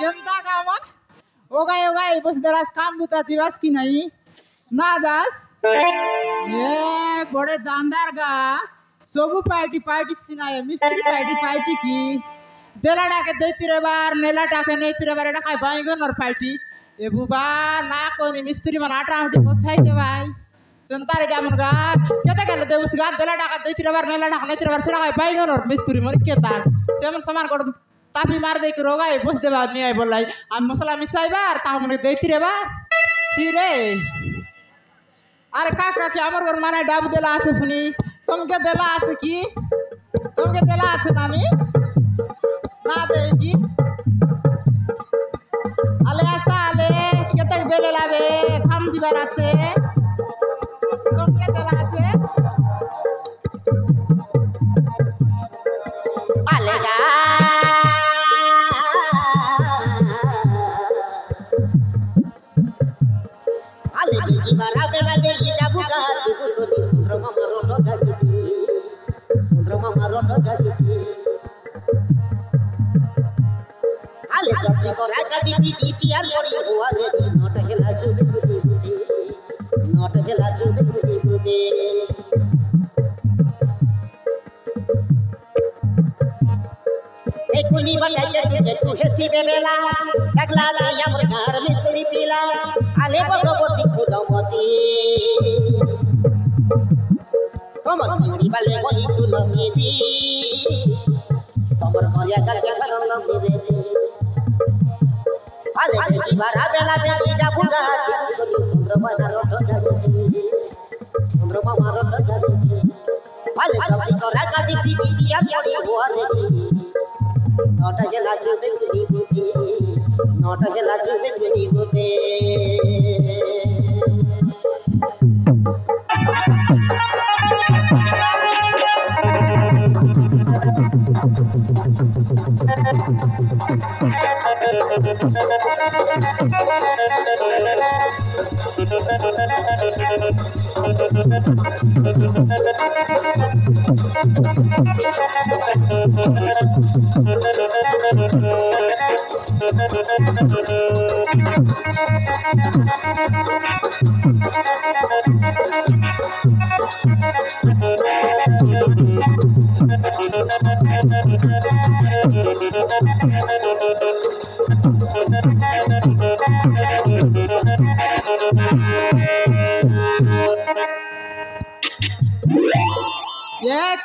Kenta कामात ओगाय बस दरास काम दुता जीवास की नहीं ना जास ये बड़े दानदार गा सबु पार्टी सिनाए मिस्त्री पार्टी की देला डाके देती रे बार नेला डाके नहीं रे बार एटा खाय बाईगन और पार्टी ए बुबा ना कोनी मिस्त्री मन आटा आटी बसाई दे भाई संतारे डामन गा केता गले देउस गा देला डाके देती रे बार नेला डाके नहीं रे बार सेटा खाय बाईगन और मिस्त्री मन केता सेमन सामान कोड तापी मार दे रोगा बस देवा नहीं आई बोलाई आ मसला मिसाई बार ता मन देती रे बार सी रे अरे का कि आमर घर माने डाब देला আছে फुनी तुमके देला আছে की तुमके देला আছে नानी ना दे की आले आसा आले केतक बेले लावे खाम जीवार আছে तुमके देला আছে आले गा Bara bela beli dabuga chukuni Sundroma marono gadi Ale chapti kora gadi piti ar lori huare not hela jubi ekuni bala jage tu hesi bela kagla la yamr gar mistri pila ale bogoboti kudamoti tomar chingri bale boli tulami tomar koriya garga karam mire ale bara bela beli dabuga chukuni sundroma marono gadi ale chapti kora gadi piti ar lori huare Not a gelato not a gelato Yeah.